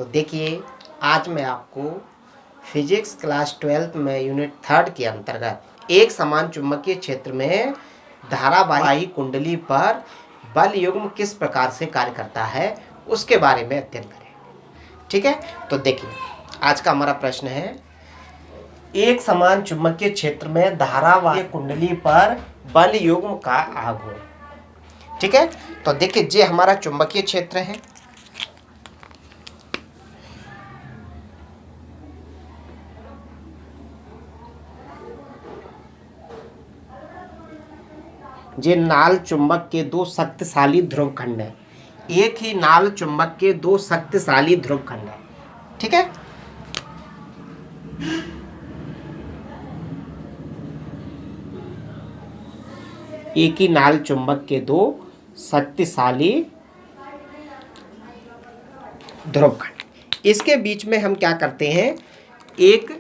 देखिए, आज मैं आपको फिजिक्स क्लास 12 में यूनिट 3 के अंतर्गत एक समान चुंबकीय क्षेत्र में धारावाही कुंडली पर बल युग्म किस प्रकार से कार्य करता है उसके बारे में अध्ययन करें। ठीक है, तो देखिए आज का हमारा प्रश्न है, एक समान चुंबकीय क्षेत्र में धारावाही कुंडली पर बल युग्म का आघूर्ण। ठीक है, तो देखिए ये हमारा चुंबकीय क्षेत्र है। ये नाल चुंबक के दो शक्तिशाली ध्रुव खंड है। एक ही नाल चुंबक के दो शक्तिशाली ध्रुव खंड है। ठीक है, एक ही नाल चुंबक के दो शक्तिशाली ध्रुव खंड। इसके बीच में हम क्या करते हैं, एक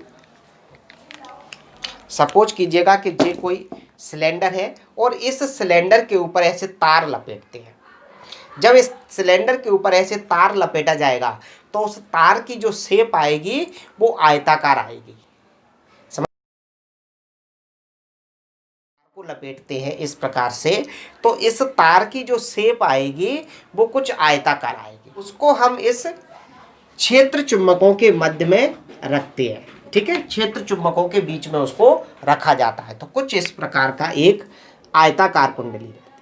सपोज कीजिएगा कि ये कोई सिलेंडर है और इस सिलेंडर के ऊपर ऐसे तार लपेटते हैं। जब इस सिलेंडर के ऊपर ऐसे तार लपेटा जाएगा तो उस तार की जो शेप आएगी वो आयताकार आएगी। समझ को लपेटते हैं इस प्रकार से, तो इस तार की जो शेप आएगी वो कुछ आयताकार आएगी। उसको हम इस क्षेत्र चुंबकों के मध्य में रखते हैं। ठीक है, क्षेत्र चुंबकों के बीच में उसको रखा जाता है। तो कुछ इस प्रकार का एक आयताकार कुंडली रहती है।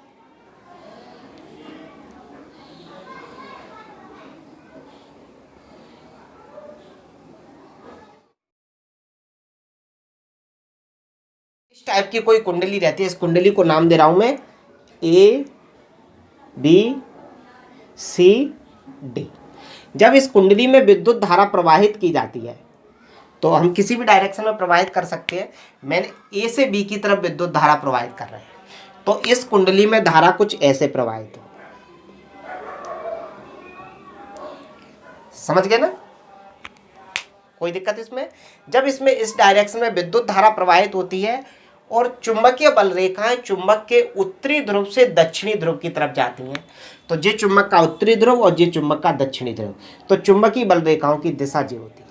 इस टाइप की कोई कुंडली रहती है। इस कुंडली को नाम दे रहा हूं मैं ए बी सी डी। जब इस कुंडली में विद्युत धारा प्रवाहित की जाती है तो हम किसी भी डायरेक्शन में प्रवाहित कर सकते हैं। मैंने ए से बी की तरफ विद्युत धारा प्रवाहित कर रहे हैं, तो इस कुंडली में धारा कुछ ऐसे प्रवाहित हो। समझ गए ना, कोई दिक्कत इसमें? जब इसमें इस डायरेक्शन में विद्युत धारा प्रवाहित होती है और चुंबकीय बल रेखाएं चुंबक के उत्तरी ध्रुव से दक्षिणी ध्रुव की तरफ जाती हैं, तो ये चुंबक का उत्तरी ध्रुव और ये चुंबक का दक्षिणी ध्रुव, तो चुंबकीय बल रेखाओं की दिशा ये होती है।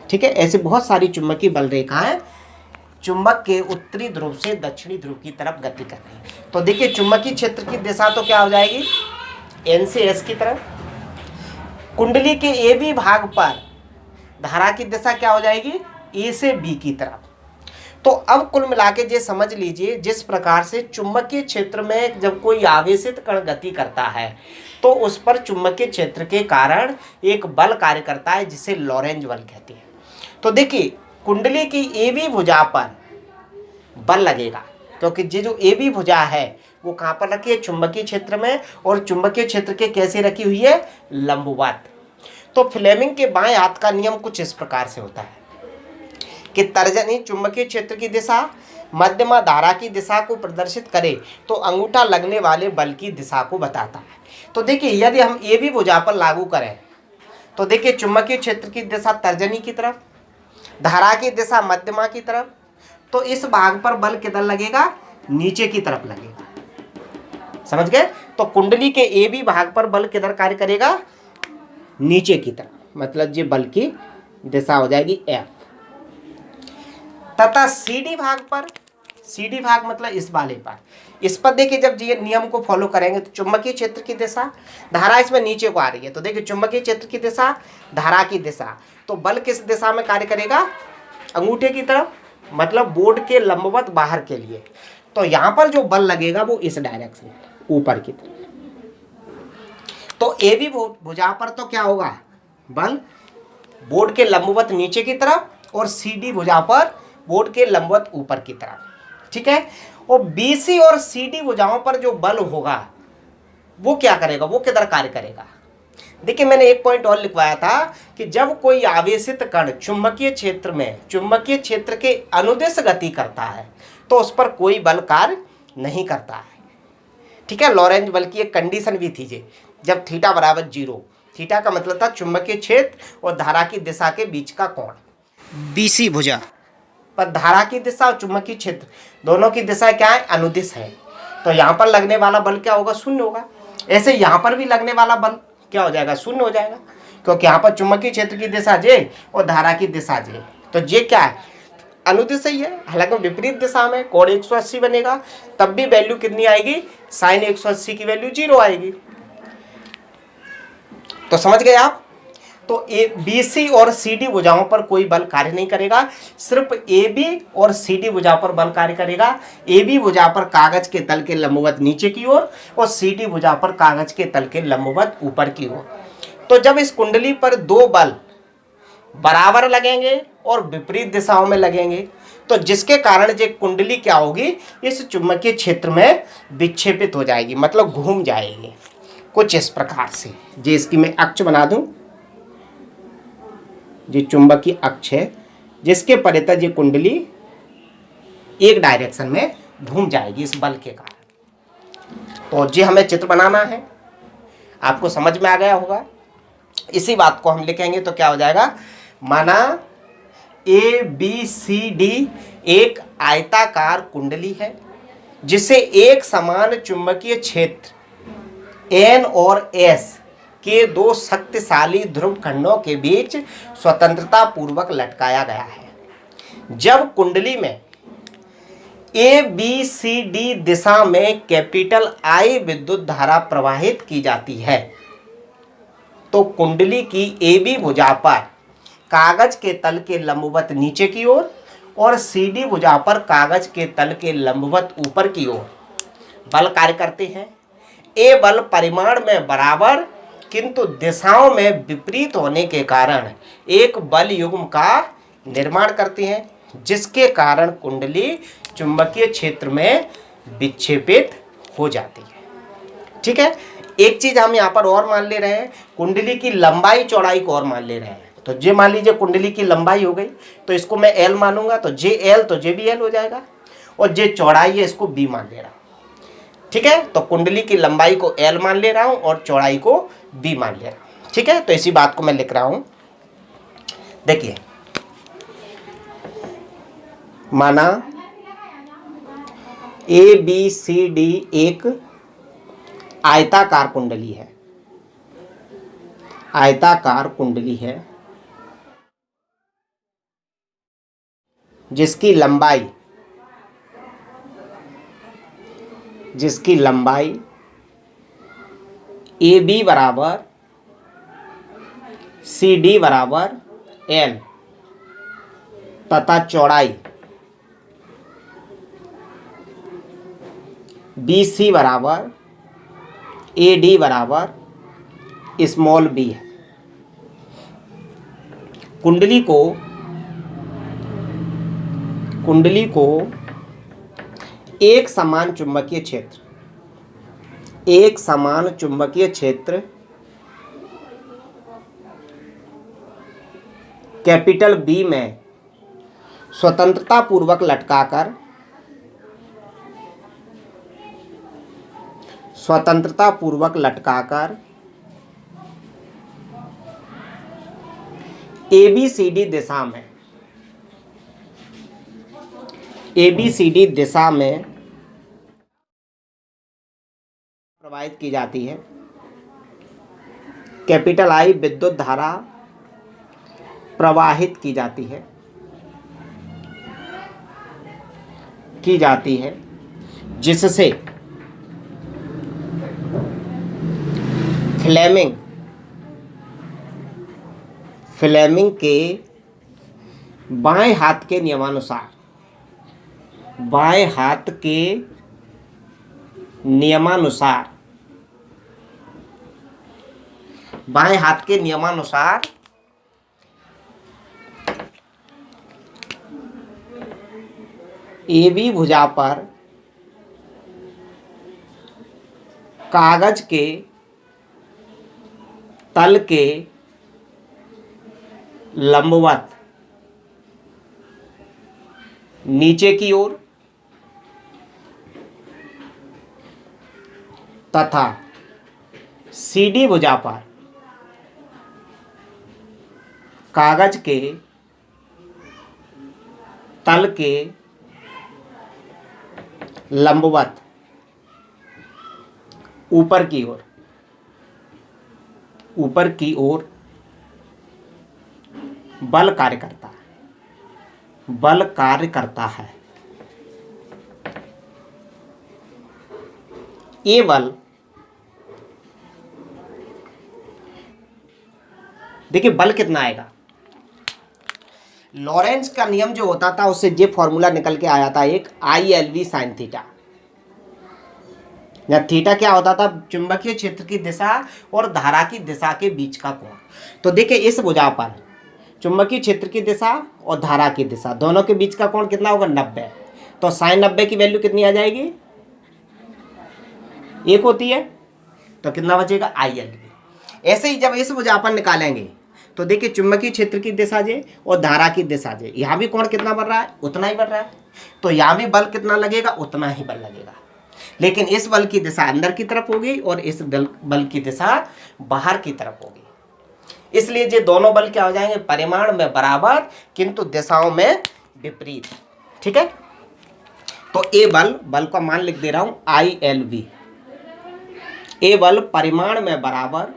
ठीक है, ऐसे बहुत सारी चुंबकीय बल रेखाएं चुंबक के उत्तरी ध्रुव से दक्षिणी ध्रुव की तरफ गति कर रही है। तो देखिए चुंबकीय क्षेत्र की दिशा तो क्या हो जाएगी, एन से एस की तरफ। कुंडली के ए बी भाग पर धारा की दिशा क्या हो जाएगी, ए से बी की तरफ। तो अब कुल मिला के ये समझ लीजिए, जिस प्रकार से चुंबकीय क्षेत्र में जब कोई आवेशित कण गति करता है तो उस पर चुंबकीय क्षेत्र के कारण एक बल कार्य करता है जिसे लॉरेंज बल कहते हैं। तो देखिए कुंडली की ए बी भुजा पर बल लगेगा, क्योंकि ये जो ए बी भुजा है वो कहाँ पर रखी है, चुंबकीय क्षेत्र में, और चुंबकीय क्षेत्र के कैसे रखी हुई है, लंबवत। तो फ्लेमिंग के बाएं हाथ का नियम कुछ इस प्रकार से होता है कि तर्जनी चुंबकीय क्षेत्र की दिशा मध्यमा धारा की दिशा को प्रदर्शित करे तो अंगूठा लगने वाले बल की दिशा को बताता है। तो देखिए यदि हम ए बी भुजा पर लागू करें तो देखिए चुंबकीय क्षेत्र की दिशा तर्जनी की तरफ, धारा की दिशा मध्यमा की तरफ, तो इस भाग पर बल किधर लगेगा, नीचे की तरफ लगेगा। समझ गए? तो कुंडली के ए बी भाग पर बल किधर कार्य करेगा, नीचे की तरफ, मतलब ये बल की दिशा हो जाएगी एफ। तथा सी डी भाग पर, सी डी भाग मतलब इस वाले पर, इस पर देखिए जब ये नियम को फॉलो करेंगे तो चुंबकीय क्षेत्र की दिशा, धारा इसमें नीचे को आ रही है, तो देखिए चुंबकीय क्षेत्र की दिशा, धारा की दिशा, तो बल किस दिशा में कार्य करेगा, अंगूठे की तरफ, मतलब बोर्ड के लंबवत बाहर के लिए। तो यहाँ पर जो बल लगेगा वो इस डायरेक्शन में, ऊपर की तरफ। तो ए बी भुजा पर तो क्या होगा, बल बोर्ड के लंबवत नीचे की तरफ, और सी डी भुजा पर बोर्ड के लंबवत ऊपर की तरफ। ठीक है, और बी सी और सी डी भुजाओं पर जो बल होगा वो क्या करेगा, वो किधर कार्य करेगा। देखिए मैंने एक पॉइंट और लिखवाया था कि जब कोई आवेशित कण चुंबकीय क्षेत्र में चुंबकीय क्षेत्र के अनुदिश गति करता है तो उस पर कोई बल कार्य नहीं करता है। ठीक है, लॉरेंज बल की एक कंडीशन भी थी जे, जब थीटा बराबर 0, थीटा का मतलब था चुंबकीय क्षेत्र और धारा की दिशा के बीच का कोण। बीसी भुजा पर धारा की दिशा और चुंबकीय क्षेत्र दोनों की दिशा क्या है, अनुदिश है। तो यहाँ पर लगने वाला बल क्या होगा, 0 होगा। ऐसे यहाँ पर भी लगने वाला बल क्या हो जाएगा, शून्य हो जाएगा, क्योंकि यहाँ पर चुंबकीय क्षेत्र की दिशा जे और धारा की दिशा जे, तो जे क्या है, अनुदिश ही है, हालांकि विपरीत दिशा में कोण 180 बनेगा, तब भी वैल्यू कितनी आएगी, साइन 180 की वैल्यू 0 आएगी। तो समझ गए आप। तो ए बी सी और सी डी भुजाओं पर कोई बल कार्य नहीं करेगा, सिर्फ ए बी और सी डी भुजा पर बल कार्य करेगा। ए बी भुजा पर कागज के तल के लंबवत नीचे की ओर और सी डी भुजा पर कागज के तल के लंबवत ऊपर की ओर। तो जब इस कुंडली पर दो बल बराबर लगेंगे और विपरीत दिशाओं में लगेंगे, तो जिसके कारण ये कुंडली क्या होगी, इस चुंबकीय क्षेत्र में विक्षेपित हो जाएगी, मतलब घूम जाएगी कुछ इस प्रकार से। जी इसकी मैं अक्ष बना दूं, ये चुंबकीय अक्ष है, जिसके परितः ये कुंडली एक डायरेक्शन में घूम जाएगी इस बल के कारण। तो जी हमें चित्र बनाना है, आपको समझ में आ गया होगा। इसी बात को हम लिखेंगे तो क्या हो जाएगा, माना ए बी सी डी एक आयताकार कुंडली है, जिसे एक समान चुंबकीय क्षेत्र एन और एस के दो शक्तिशाली ध्रुव खंडों के बीच स्वतंत्रता पूर्वक लटकाया गया है। जब कुंडली में ए बी सी डी दिशा में कैपिटल आई विद्युत धारा प्रवाहित की जाती है, तो कुंडली की ए बी भुजा पर कागज के तल के लंबवत नीचे की ओर और सी डी भुजा पर कागज के तल के लंबवत ऊपर की ओर बल कार्य करते हैं। ए बल परिमाण में बराबर किंतु दिशाओं में विपरीत होने के कारण एक बल युग्म का निर्माण करते हैं, जिसके कारण कुंडली चुंबकीय क्षेत्र में विक्षेपित हो जाती है। ठीक है, एक चीज हम यहाँ पर और मान ले रहे हैं, कुंडली की लंबाई चौड़ाई को और मान ले रहे हैं। तो जे मान लीजिए कुंडली की लंबाई हो गई, तो इसको मैं एल मानूंगा, तो जे एल तो जे बी एल हो जाएगा, और जे चौड़ाई है इसको बी मान ले रहा हूँ। ठीक है, तो कुंडली की लंबाई को एल मान ले रहा हूँ और चौड़ाई को बी मान ले रहा हूँ। ठीक है, तो इसी बात को मैं लिख रहा हूँ। देखिए, माना ए बी सी डी एक आयताकार कुंडली है, आयताकार कुंडली है जिसकी लंबाई ए बी बराबर सी डी बराबर एल तथा चौड़ाई बी सी बराबर ए डी बराबर स्मॉल बी है। कुंडली को एक समान चुंबकीय क्षेत्र कैपिटल बी में स्वतंत्रता पूर्वक लटकाकर ABCD दिशा में प्रवाहित की जाती है। कैपिटल आई विद्युत धारा प्रवाहित की जाती है जिससे फ्लेमिंग के बाएं हाथ के नियमानुसार ए बी भुजा पर कागज के तल के लंबवत नीचे की ओर तथा सीडी भुजा पर कागज के तल के लंबवत ऊपर की ओर ऊपर की ओर बल कार्य करता है, बल कार्य करता है। ये बल देखिए बल कितना आएगा, लॉरेंस का नियम जो होता था उससे ये फॉर्मूला निकल के आया था, एक ILV साइन थीटा। या थीटा क्या होता था, चुंबकीय क्षेत्र की दिशा और धारा की दिशा के बीच का कोण। तो देखिए इस भुजा पर चुंबकीय क्षेत्र की दिशा और धारा की दिशा दोनों के बीच का कोण कितना होगा, 90। तो साइन 90 की वैल्यू कितनी आ जाएगी, 1 होती है। तो कितना बचेगा, ILV। ऐसे ही जब इस भुजा पर निकालेंगे तो देखिए चुंबकीय क्षेत्र की दिशा जे और धारा की दिशा जे, यहाँ भी कोण कितना बढ़ रहा है, उतना ही बढ़ रहा है। तो यहाँ भी बल कितना लगेगा, उतना ही बल लगेगा। लेकिन इस बल की दिशा अंदर की तरफ होगी और इस बल की दिशा बाहर की तरफ होगी। इसलिए ये दोनों बल क्या हो जाएंगे, परिमाण में बराबर किंतु दिशाओं में विपरीत। ठीक है, तो ए बल का मान लिख दे रहा हूं ILV। ए बल परिमाण में बराबर,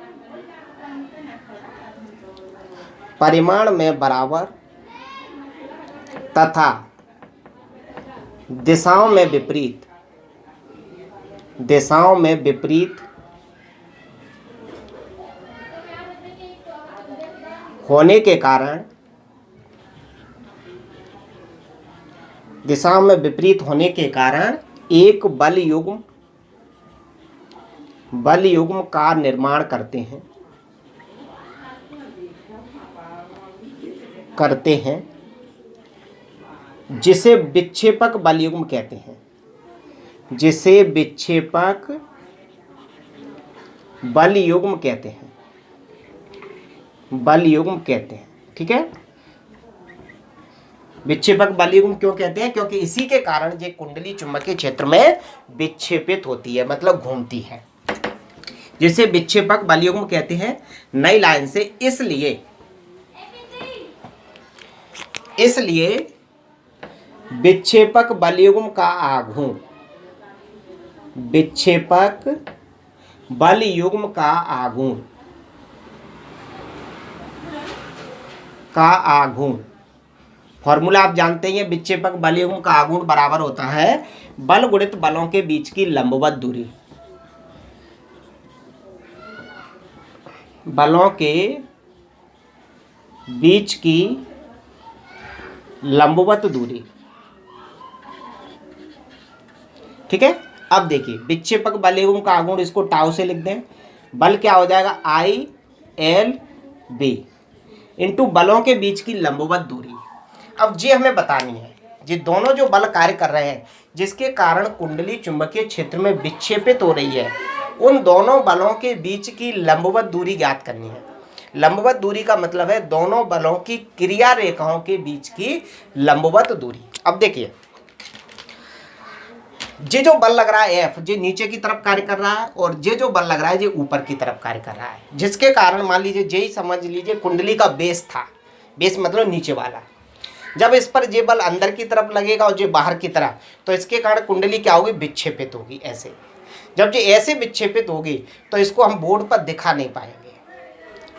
परिमाण में बराबर तथा दिशाओं में विपरीत, दिशाओं में विपरीत होने के कारण, दिशाओं में विपरीत होने के कारण एक बल युग्म का निर्माण करते हैं जिसे विक्षेपक बल युग्म कहते हैं, जिसे विक्षेपक बल युग्म कहते हैं, बल युग्म कहते हैं। ठीक है, विक्षेपक बल युग्म क्यों कहते हैं, क्योंकि इसी के कारण ये कुंडली चुंबकीय क्षेत्र में विक्षेपित होती है, मतलब घूमती है, जिसे विक्षेपक बल युग्म कहते हैं। नई लाइन से इसलिए विक्षेपक बल युग्म का आघूर्ण, विक्षेपक बल युग्म का आघूर्ण फॉर्मूला आप जानते हैं, विक्षेपक बल युग्म का आघूर्ण बराबर होता है बल गुणित बलों के बीच की लंबवत दूरी, बलों के बीच की लंबवत दूरी। ठीक है, अब देखिए विक्षेपक बल युग्म का आघूर्ण, इसको टाउ से लिख दें, बल क्या हो जाएगा, ILV इंटू बलों के बीच की लंबवत दूरी। अब ये हमें बतानी है, ये दोनों जो बल कार्य कर रहे हैं जिसके कारण कुंडली चुंबकीय क्षेत्र में विक्षेपित हो रही है, उन दोनों बलों के बीच की लंबवत दूरी ज्ञात करनी है। लंबवत दूरी का मतलब है दोनों बलों की क्रिया रेखाओं के बीच की लंबवत दूरी। अब देखिए ये जो बल लग रहा है F, जो नीचे की तरफ कार्य कर रहा है, और ये जो बल लग रहा है ये ऊपर की तरफ कार्य कर रहा है, जिसके कारण मान लीजिए यही समझ लीजिए कुंडली का बेस था, बेस मतलब नीचे वाला। जब इस पर ये बल अंदर की तरफ लगेगा और ये बाहर की तरफ, तो इसके कारण कुंडली क्या होगी, विक्षेपित होगी ऐसे। जब ये ऐसे विक्षेपित होगी तो इसको हम बोर्ड पर दिखा नहीं पाएंगे।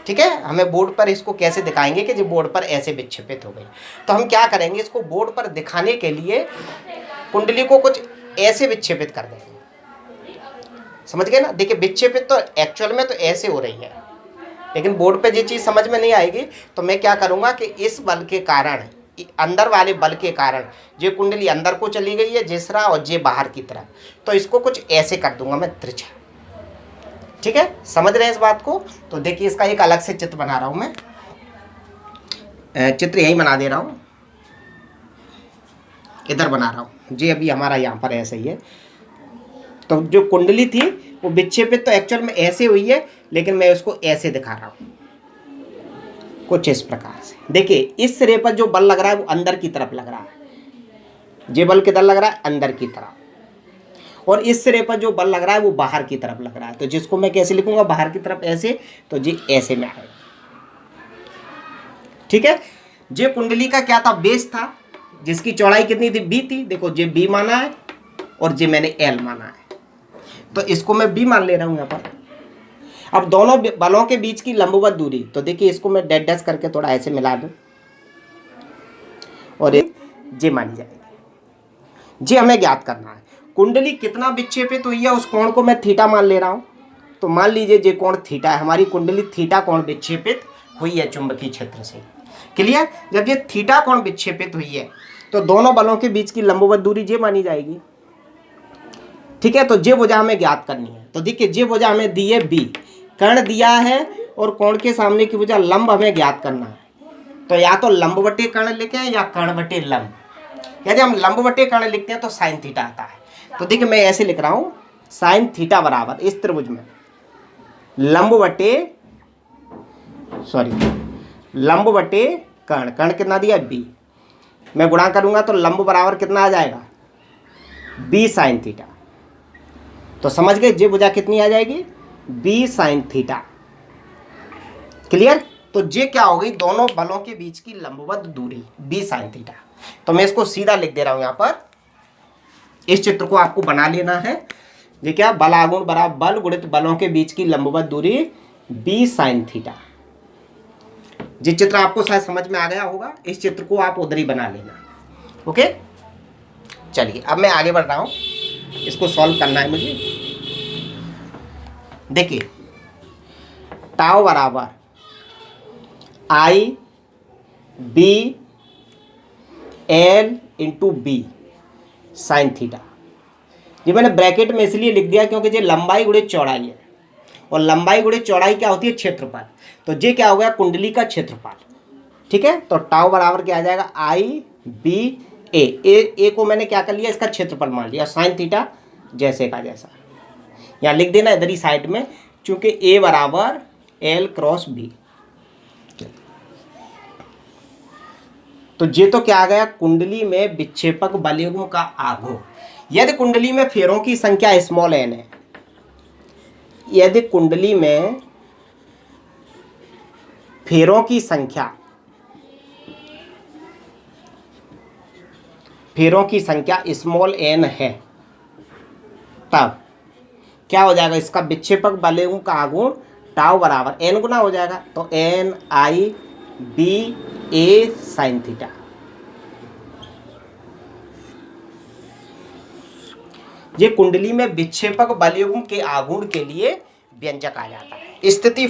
ठीक है, हमें बोर्ड पर इसको कैसे दिखाएंगे कि जो बोर्ड पर ऐसे विक्षेपित हो गई, तो हम क्या करेंगे, इसको बोर्ड पर दिखाने के लिए कुंडली को कुछ ऐसे विक्षेपित कर देंगे। समझ गए ना, देखिए विक्षेपित तो एक्चुअल में तो ऐसे हो रही है, लेकिन बोर्ड पे ये चीज़ समझ में नहीं आएगी। तो मैं क्या करूँगा कि इस बल के कारण, अंदर वाले बल के कारण ये कुंडली अंदर को चली गई है जिसरा, और ये बाहर की तरफ, तो इसको कुछ ऐसे कर दूंगा मैं तिरछा। ठीक है, समझ रहे हैं इस बात को। तो देखिए इसका एक अलग से चित्र बना रहा हूं मैं, चित्र यही बना दे रहा हूं, इधर बना रहा हूं जी। अभी हमारा यहाँ पर ऐसे ही है। तो जो कुंडली थी वो विक्षेपित तो एक्चुअल में ऐसे हुई है, लेकिन मैं उसको ऐसे दिखा रहा हूँ कुछ इस प्रकार से। देखिए इस सिरे पर जो बल लग रहा है वो अंदर की तरफ लग रहा है, ये बल किधर लग रहा है, अंदर की तरफ, और इस सिरे पर जो बल लग रहा है वो बाहर की तरफ लग रहा है। तो जिसको मैं कैसे लिखूंगा, बाहर की तरफ ऐसे, तो जी ऐसे में आएगा। ठीक है, ये कुंडली का क्या था, बेस था, जिसकी चौड़ाई कितनी थी, B थी। देखो ये B माना है और ये मैंने L माना है, तो इसको मैं B मान ले रहा हूं यहाँ पर। अब दोनों बलों के बीच की लंबवत दूरी, तो देखिए इसको मैं डैश डैश करके थोड़ा ऐसे मिला दूं और एक जे मानी जाएगी। जे हमें ज्ञात करना है। कुंडली कितना विक्षेपित हुई है उस कोण को मैं थीटा मान ले रहा हूं। तो मान लीजिए जे कोण थीटा है, हमारी कुंडली थीटा कोण विक्षेपित हुई है चुंबकीय क्षेत्र से। क्लियर? जब ये थीटा कोण विक्षेपित हुई है तो दोनों बलों के बीच की लंबवत दूरी जे मानी जाएगी। ठीक है, तो जे भुजा हमें ज्ञात करनी है। तो देखिए जे भुजा हमें दी है बी, कर्ण दिया है और कोण के सामने की भुजा लंब हमें ज्ञात करना है। तो या तो लंब बटे कर्ण लिखें या कर्ण बटे लंब। यदि हम लंब बटे कर्ण लिखते हैं तो साइन थीटा आता है। तो देखिए मैं ऐसे लिख रहा हूं, साइन थीटा बराबर इस त्रिभुज में लंब बटे कर्ण, कर्ण कितना दिया बी, मैं गुणा करूंगा तो लंब बराबर कितना आ जाएगा बी साइन थीटा। तो समझ गए जे भुजा कितनी आ जाएगी बी साइन थीटा। क्लियर? तो जे क्या हो गई दोनों बलों के बीच की लंबवत दूरी बी साइन थीटा। तो मैं इसको सीधा लिख दे रहा हूं यहां पर। इस चित्र को आपको बना लेना है। ये क्या, बल आगुण बराबर बल गुणित बलों के बीच की लंबवत दूरी बी साइन थीटा। जिस चित्र आपको शायद समझ में आ गया होगा, इस चित्र को आप उधर ही बना लेना। ओके, चलिए अब मैं आगे बढ़ रहा हूं, इसको सॉल्व करना है मुझे। देखिए टाउ बराबर I B L into B sine theta. ये मैंने ब्रैकेट में इसलिए लिख दिया क्योंकि ये लंबाई गुणित चौड़ाई है, और लंबाई गुणित चौड़ाई क्या होती है क्षेत्रफल। तो ये क्या हो गया कुंडली का क्षेत्रफल। ठीक है, तो टाउ बराबर क्या आ जाएगा आई बी ए को मैंने क्या कर लिया इसका क्षेत्रफल मान लिया, साइन थीटा जैसे का जैसा यहाँ लिख देना इधर ही साइड में, चूंकि ए बराबर एल क्रॉस बी। तो ये तो क्या आ गया कुंडली में विक्षेपक बलयुग्म का आघूर्ण। यदि कुंडली में फेरों की संख्या स्मॉल एन है, यदि कुंडली में फेरों की संख्या स्मॉल एन है, तब क्या हो जाएगा इसका विक्षेपक बलयुग्म का आघूर्ण टाउ बराबर एन गुना हो जाएगा। तो एन आई बी ए साइन थीटा। ये कुंडली में विक्षेपक बलयुग्म के आघूर्ण के लिए व्यंजक आ जाता है। स्थिति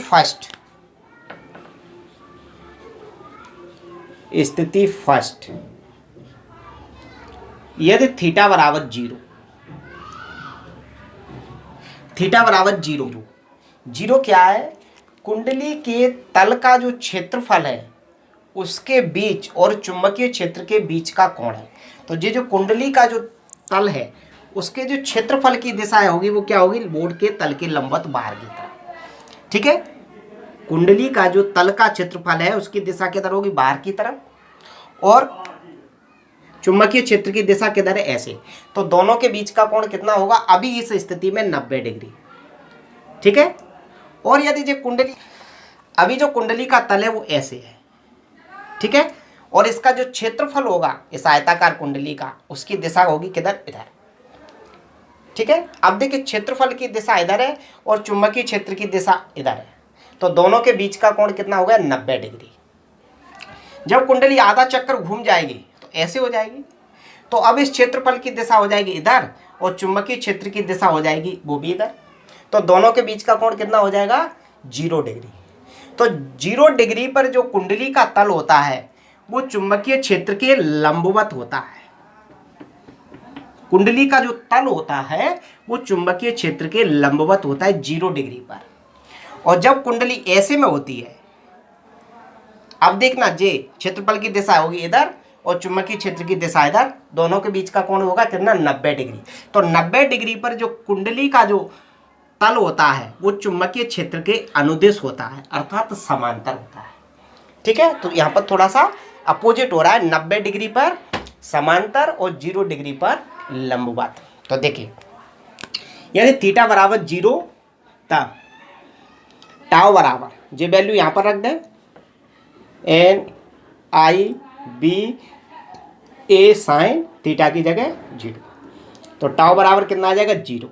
फर्स्ट, यदि थीटा बराबर जीरो क्या है, कुंडली के तल का जो क्षेत्रफल है उसके बीच और चुंबकीय क्षेत्र के बीच का कोण है। तो ये जो कुंडली का जो तल है उसके जो क्षेत्रफल की दिशा होगी वो क्या होगी, बोर्ड के तल के लंबवत बाहर की तरफ। ठीक है, कुंडली का जो तल का क्षेत्रफल है उसकी दिशा किधर होगी, बाहर की तरफ, और चुंबकीय क्षेत्र की दिशा किधर है, ऐसे। तो दोनों के बीच का कोण कितना होगा अभी इस स्थिति में 90 डिग्री। ठीक है, और यदि जो कुंडली अभी जो कुंडली का तल है वो ऐसे है, ठीक है, और इसका जो क्षेत्रफल होगा इस आयताकार कुंडली का उसकी दिशा होगी किधर, इधर। ठीक है, अब देखिए क्षेत्रफल की दिशा इधर है और चुंबकीय क्षेत्र की दिशा इधर है, तो दोनों के बीच का कोण कितना हो गया 90 डिग्री। जब कुंडली आधा चक्कर घूम जाएगी तो ऐसे हो जाएगी, तो अब इस क्षेत्रफल की दिशा हो जाएगी इधर और चुंबकीय क्षेत्र की दिशा हो जाएगी वो भी इधर, तो दोनों के बीच का कोण कितना हो जाएगा 0 डिग्री। तो 0 डिग्री पर जो कुंडली का तल होता है वो चुंबकीय क्षेत्र के लंबवत होता है। कुंडली का जो तल होता है वो चुंबकीय क्षेत्र के लंबवत होता है 0 डिग्री पर। और जब कुंडली ऐसे में होती है, अब देखना जे क्षेत्रफल की दिशा होगी इधर और चुंबकीय क्षेत्र की दिशा इधर, दोनों के बीच का कोण होगा कितना 90 डिग्री। तो 90 डिग्री पर जो कुंडली का जो तल होता है वो चुंबकीय क्षेत्र के अनुदिश होता है, अर्थात समांतर होता है। ठीक है, तो यहाँ पर थोड़ा सा अपोजिट हो रहा है, 90 डिग्री पर समांतर और 0 डिग्री पर लंबवत। तो देखिए यदि थीटा बराबर 0 तब टाउ बराबर जो वैल्यू यहाँ पर रख दें एन आई बी ए साइन थीटा की जगह 0, तो टाउ बराबर कितना आ जाएगा 0।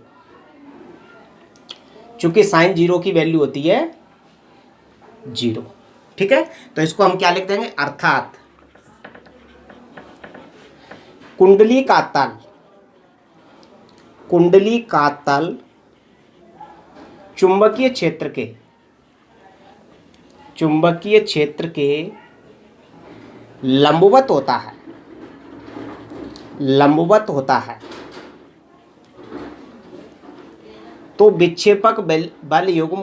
चूंकि साइन जीरो की वैल्यू होती है 0। ठीक है, तो इसको हम क्या लिख देंगे, अर्थात कुंडली का तल चुंबकीय क्षेत्र के लंबवत होता है तो विक्षेपक बल युग्म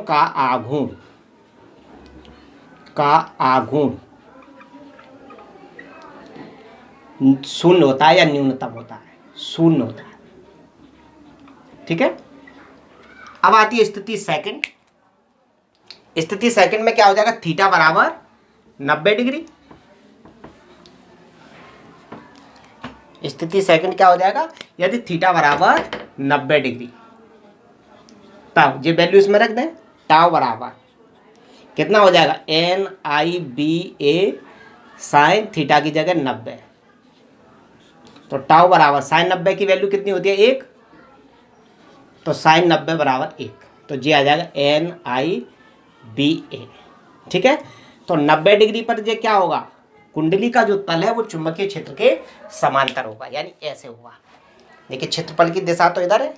का आघूर्ण शून्य होता है या न्यूनतम होता है, शून्य होता है। ठीक है, अब आती है स्थिति सेकंड। स्थिति सेकंड में क्या हो जाएगा, थीटा बराबर 90 डिग्री। स्थिति सेकंड क्या हो जाएगा, यदि थीटा बराबर 90 डिग्री, तब ये वैल्यू इसमें रख दें, टाउ बराबर कितना हो जाएगा, NIBA साइन थीटा की जगह 90। तो टाउ बराबर साइन 90 की वैल्यू कितनी होती है, 1, तो साइन 90 बराबर 1, तो ये आ जाएगा NIBA। ठीक है, तो 90 डिग्री पर ये क्या होगा, कुंडली का जो तल है वो चुंबकीय क्षेत्र के समांतर होगा, यानी ऐसे होगा। देखिए क्षेत्रफल की दिशा तो इधर है।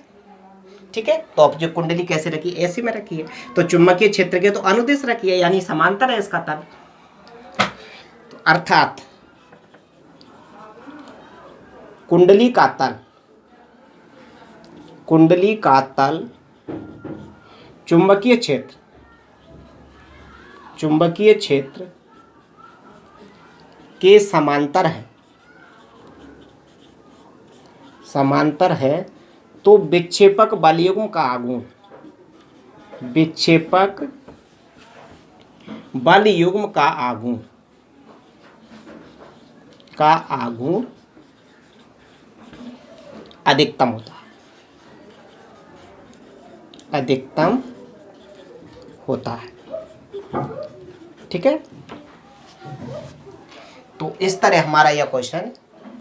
ठीक है, तो अब जो कुंडली कैसे रखी, ऐसे में रखी है, तो चुंबकीय क्षेत्र के तो अनुदिश रखी है, यानी समांतर है इसका तल। तो अर्थात कुंडली का तल चुंबकीय क्षेत्र के समांतर है तो विक्षेपक बलयुग्म का आघूर्ण अधिकतम होता है। ठीक है, तो इस तरह हमारा यह क्वेश्चन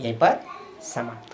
यहीं पर समाप्त।